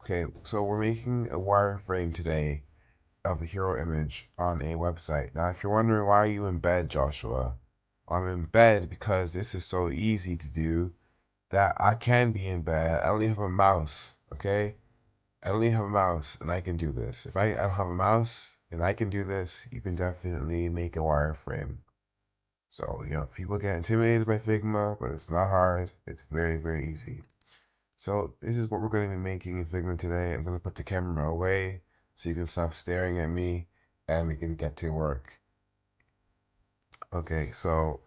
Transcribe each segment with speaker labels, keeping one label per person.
Speaker 1: Okay, so we're making a wireframe today of the hero image on a website. Now, if you're wondering why are you in bed, Joshua, I'm in bed because this is so easy to do that I can be in bed. I don't even have a mouse, okay? I don't even have a mouse and I can do this. If I don't have a mouse and I can do this, you can definitely make a wireframe. So, people get intimidated by Figma, but it's not hard. It's very, very easy. So this is what we're going to be making in Figma today. I'm going to put the camera away so you can stop staring at me and we can get to work. Okay, so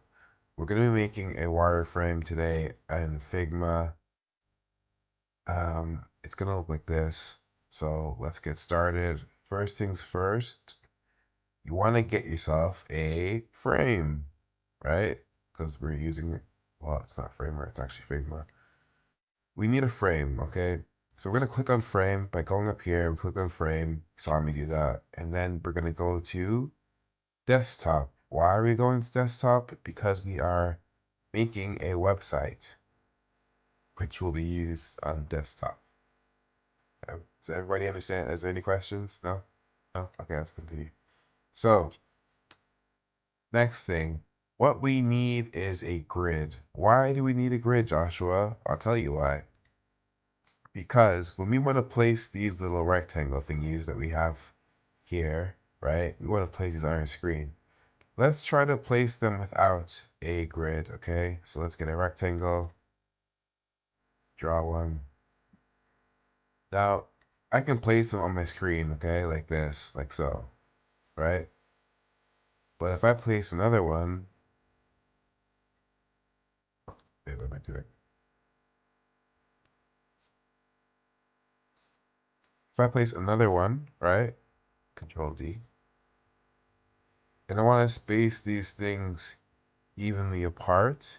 Speaker 1: we're going to be making a wireframe today in Figma. It's going to look like this. So let's get started. First things first, you want to get yourself a frame, right? Because we're using, well, it's not Framer, it's actually Figma. We need a frame, okay? So we're gonna click on frame by going up here, we click on frame, you saw me do that. And then we're gonna go to desktop. Why are we going to desktop? Because we are making a website, which will be used on desktop. Does everybody understand? Is there any questions? No? No? Okay, let's continue. So, next thing, what we need is a grid. Why do we need a grid, Joshua? I'll tell you why. Because when we want to place these little rectangle thingies that we have here, right? We want to place these on our screen. Let's try to place them without a grid, okay? So let's get a rectangle, draw one. Now, I can place them on my screen, okay? Like this, like so, right? But if I place another one, wait, what am I doing? If I place another one, right? Control D, and I want to space these things evenly apart,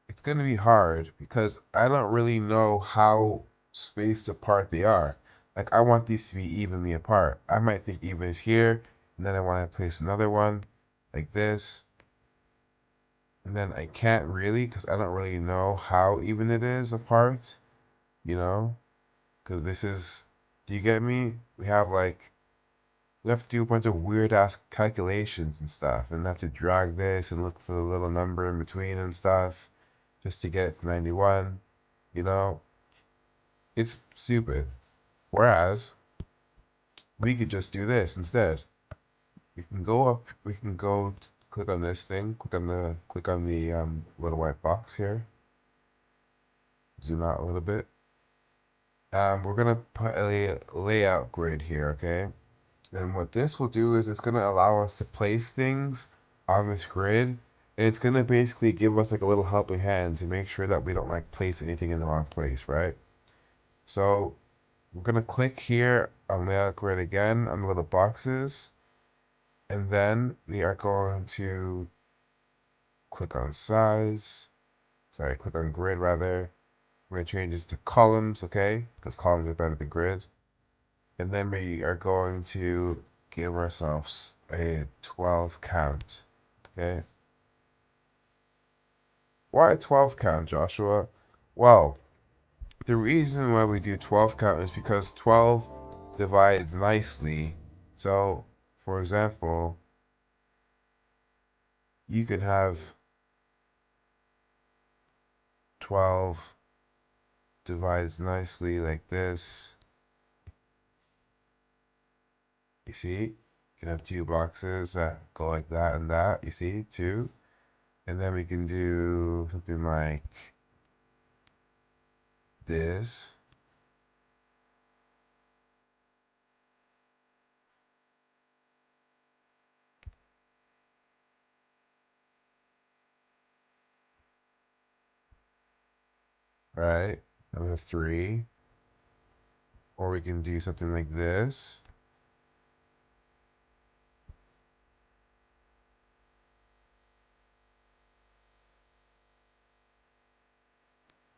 Speaker 1: it's going to be hard because I don't really know how spaced apart they are. Like, I want these to be evenly apart. I might think even is here, and then I want to place another one like this. And then I can't really because I don't really know how even it is apart, you know? Because this is, do you get me? We have to do a bunch of weird ass calculations and stuff, and have to drag this and look for the little number in between and stuff just to get it to 91. You know, it's stupid. Whereas we could just do this instead. We can go up. We can go click on this thing. Click on the little white box here. Zoom out a little bit. We're gonna put a layout grid here, okay? And what this will do is it's gonna allow us to place things on this grid, and it's gonna basically give us like a little helping hand to make sure that we don't like place anything in the wrong place, right? So we're gonna click here on layout grid again on the little boxes, and then we are going to click on size. Sorry, click on grid rather. We're gonna change this to columns, okay? Because columns are better than grid. And then we are going to give ourselves a 12 count, okay? Why a 12 count, Joshua? Well, the reason why we do 12 count is because 12 divides nicely. So, for example, you could have 12 divides nicely like this. You see? You can have two boxes that go like that and that. You see? Two. And then we can do something like this. Right? Number three. Or we can do something like this.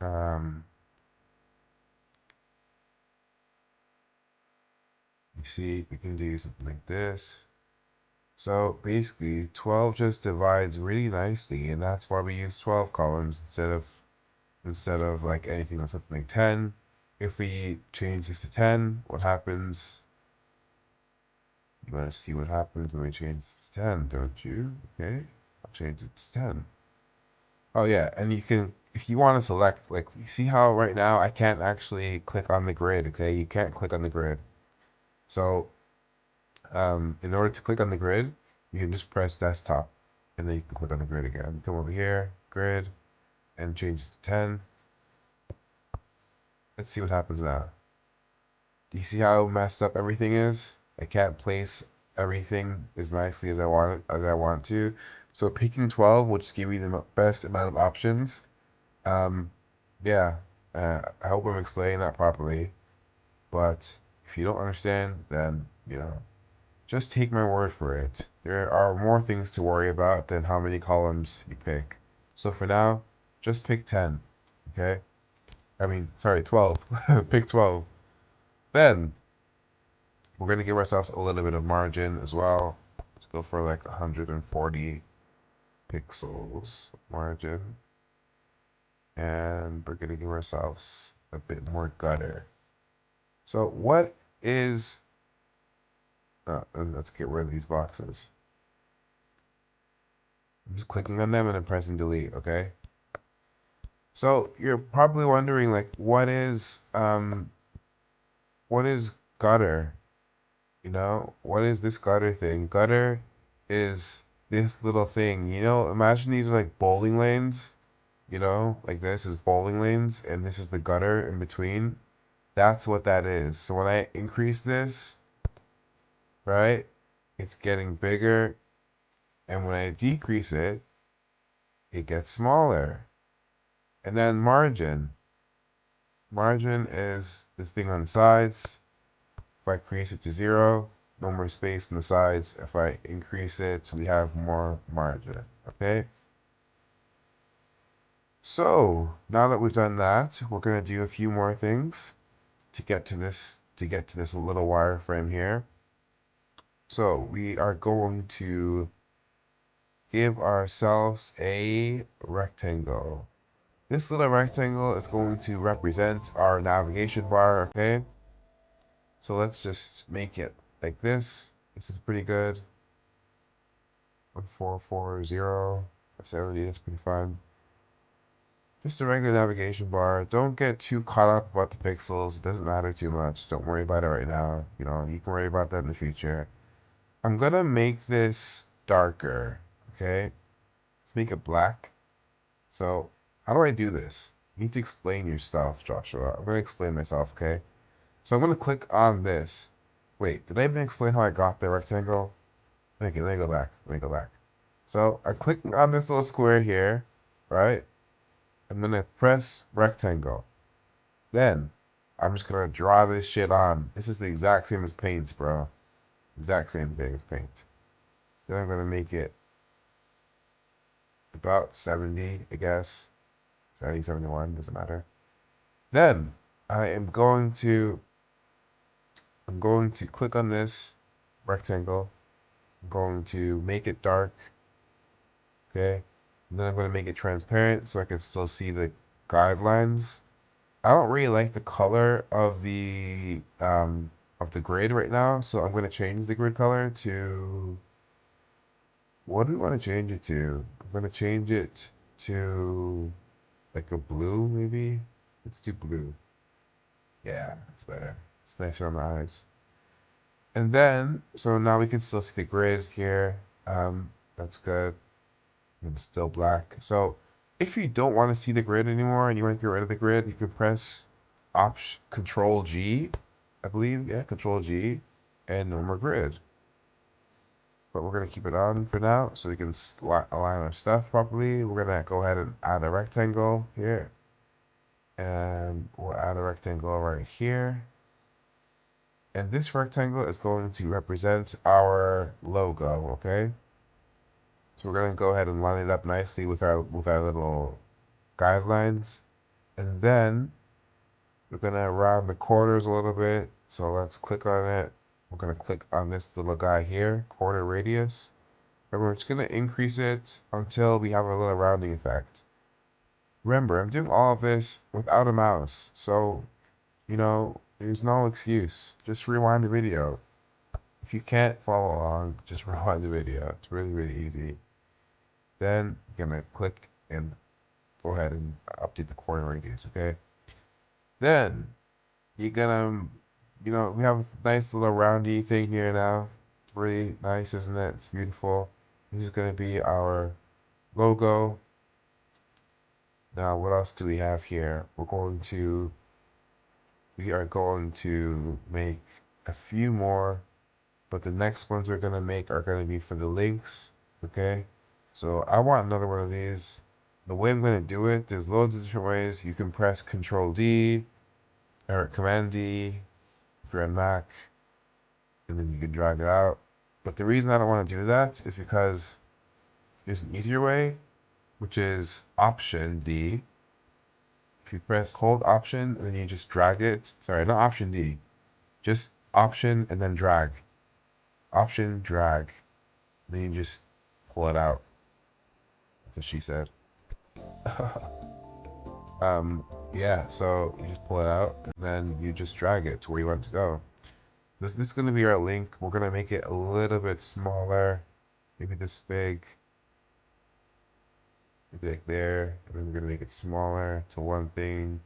Speaker 1: Um, you see, we can do something like this. So basically, 12 just divides really nicely, and that's why we use 12 columns instead of like anything that's something like 10. if we change this to 10, what happens? You want to see what happens when we change this to 10, don't you? Okay, I'll change it to 10. Oh yeah, and you can, if you want to select, like, you see how right now I can't actually click on the grid, okay? You can't click on the grid. So, in order to click on the grid, you can just press desktop, and then you can click on the grid again. Come over here, grid, and change it to 10. Let's see what happens now. Do you see how messed up everything is? I can't place everything as nicely as I want to. So picking 12 will just give you the best amount of options. Um, yeah, I hope I'm explaining that properly. But if you don't understand, then, just take my word for it. There are more things to worry about than how many columns you pick. So for now, just pick 10, okay? I mean, sorry, 12. Pick 12. Then, we're going to give ourselves a little bit of margin as well. Let's go for like 140 pixels margin. And we're going to give ourselves a bit more gutter. So what is... and let's get rid of these boxes. I'm just clicking on them and then pressing delete, okay? So you're probably wondering, like, what is gutter? What is this gutter thing? Gutter is this little thing. Imagine these are like bowling lanes, like this is bowling lanes and this is the gutter in between. That's what that is. So when I increase this, right, it's getting bigger, and when I decrease it, it gets smaller. And then margin. Margin is the thing on the sides. If I increase it to 0, no more space on the sides. If I increase it, we have more margin, okay? So, now that we've done that, we're going to do a few more things to get to this little wireframe here. So, we are going to give ourselves a rectangle. This little rectangle is going to represent our navigation bar, okay? So let's just make it like this. This is pretty good. 1440, 70, that's pretty fine. Just a regular navigation bar. Don't get too caught up about the pixels. It doesn't matter too much. Don't worry about it right now. You can worry about that in the future. I'm gonna make this darker, okay? Let's make it black. So, how do I do this? You need to explain your stuff, Joshua. I'm gonna explain myself, okay? So I'm gonna click on this. Wait, did I even explain how I got the rectangle? Okay, let me go back. Let me go back. So I click on this little square here, right? I'm gonna press rectangle. Then I'm just gonna draw this shit on. This is the exact same as paint, bro. Exact same thing as paint. Then I'm gonna make it about 70, I guess. 70, 71, doesn't matter. Then I'm going to click on this rectangle. I'm going to make it dark. Okay. And then I'm going to make it transparent so I can still see the guidelines. I don't really like the color of the grid right now, so I'm going to change the grid color to, what do we want to change it to? I'm going to change it to like a blue, maybe. Let's do blue. Yeah, it's better. It's nicer on my eyes. And then, so now we can still see the grid here. That's good. It's still black. So if you don't want to see the grid anymore and you want to get rid of the grid, you can press Option Control G, I believe. Yeah, Control G, and no more grid. But we're gonna keep it on for now so we can align our stuff properly. We're gonna go ahead and add a rectangle here, and we'll add a rectangle right here. And this rectangle is going to represent our logo, okay? So we're gonna go ahead and line it up nicely with our little guidelines. And then we're gonna round the corners a little bit. So let's click on it. We're gonna click on this little guy here, corner radius. And we're just gonna increase it until we have a little rounding effect. Remember, I'm doing all of this without a mouse. So there's no excuse. Just rewind the video. If you can't follow along, just rewind the video. It's really, really easy. Then you're gonna click and go ahead and update the corner radius, okay? Then you're gonna, we have a nice little roundy thing here now. It's really nice, isn't it? It's beautiful. This is gonna be our logo. Now, what else do we have here? We are going to make a few more, but the next ones we're gonna make are gonna be for the links, okay? So I want another one of these. The way I'm gonna do it, there's loads of different ways. You can press Control D or Command D if you're on Mac, and then you can drag it out. But the reason I don't want to do that is because there's an easier way, which is Option D. If you press hold Option and then you just drag it. Sorry, not Option D. Just Option and then drag. Option, drag. Then you just pull it out. That's what she said. Yeah, so you just pull it out and then you just drag it to where you want it to go. This is going to be our link. We're going to make it a little bit smaller. Maybe this big. Maybe like there. And then we're going to make it smaller to one thing.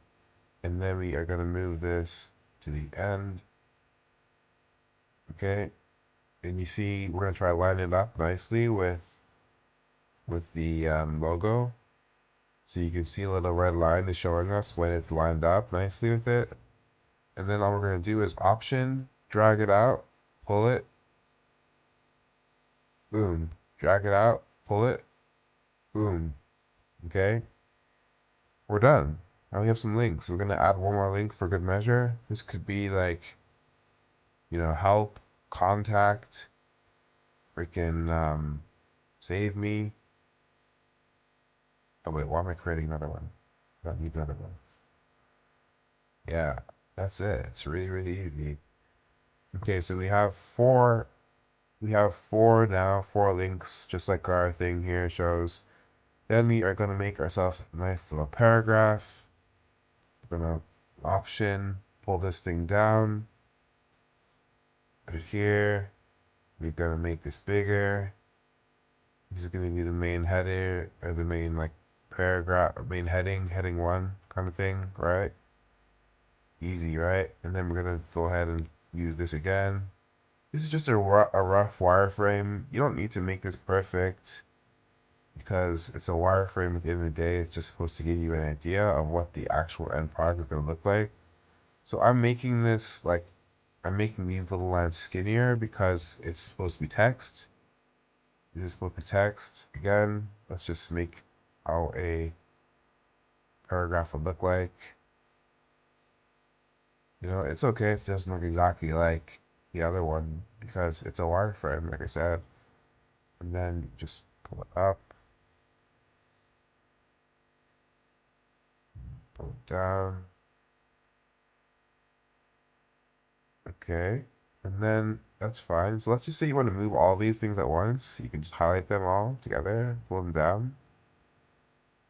Speaker 1: And then we are going to move this to the end. Okay. And you see, we're going to try to line it up nicely with the logo. So you can see a little red line is showing us when it's lined up nicely with it. And then all we're going to do is Option, drag it out, pull it, boom. Drag it out, pull it, boom. Okay? We're done. Now we have some links. We're going to add one more link for good measure. This could be like, help, contact, freaking save me. Oh wait, why am I creating another one? I don't need another one. Yeah, that's it. It's really, really easy. Okay, so we have four now, four links, just like our thing here shows. Then we are going to make ourselves a nice little paragraph. We're going to Option, pull this thing down, put it here. We're going to make this bigger. This is going to be the main header, or the main like paragraph, or main heading one kind of thing, right? Easy, right? And then we're going to go ahead and use this again. This is just a rough wireframe. You don't need to make this perfect because it's a wireframe at the end of the day. It's just supposed to give you an idea of what the actual end product is going to look like. So I'm making these little lines skinnier because it's supposed to be text. This is supposed to be text. Again, let's just make how a paragraph would look like. It's okay if it doesn't look exactly like the other one because it's a wireframe, like I said. And then just pull it up, pull it down. Okay. And then that's fine. So let's just say you want to move all these things at once. You can just highlight them all together, pull them down.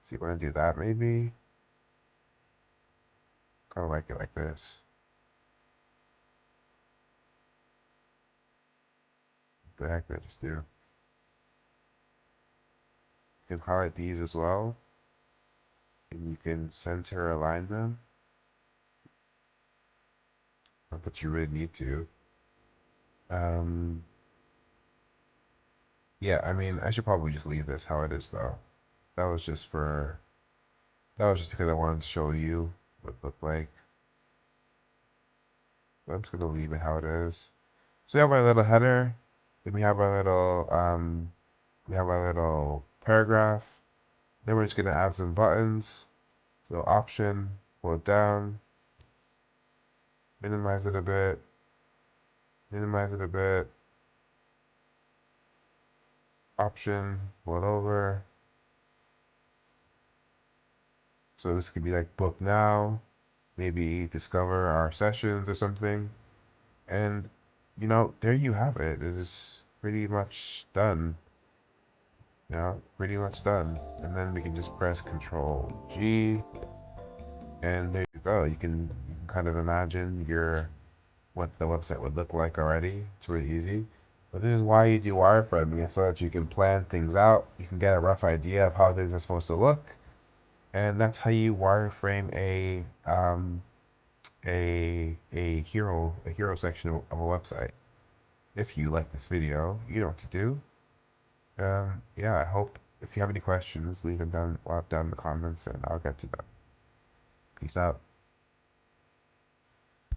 Speaker 1: So you want to do that maybe. Kind of like it like this. What the heck did I just do? You can highlight these as well. And you can center align them. Not that you really need to. Um, yeah, I mean, I should probably just leave this how it is though. That was just for, that was just because I wanted to show you what it looked like. But I'm just gonna leave it how it is. So we have our little header. Then we have our little paragraph. Then we're just gonna add some buttons. So Option, pull it down, minimize it a bit, minimize it a bit. Option, pull it over. So this could be like book now, maybe discover our sessions or something. And there you have it. It is pretty much done. Pretty much done. And then we can just press Control G, and there you go. You can can kind of imagine what the website would look like already. It's really easy. But this is why you do wireframing, so that you can plan things out. You can get a rough idea of how things are supposed to look, and that's how you wireframe a hero section of a website. If you like this video, you know what to do. Yeah, I hope if you have any questions, leave them down in the comments, and I'll get to them. Peace out.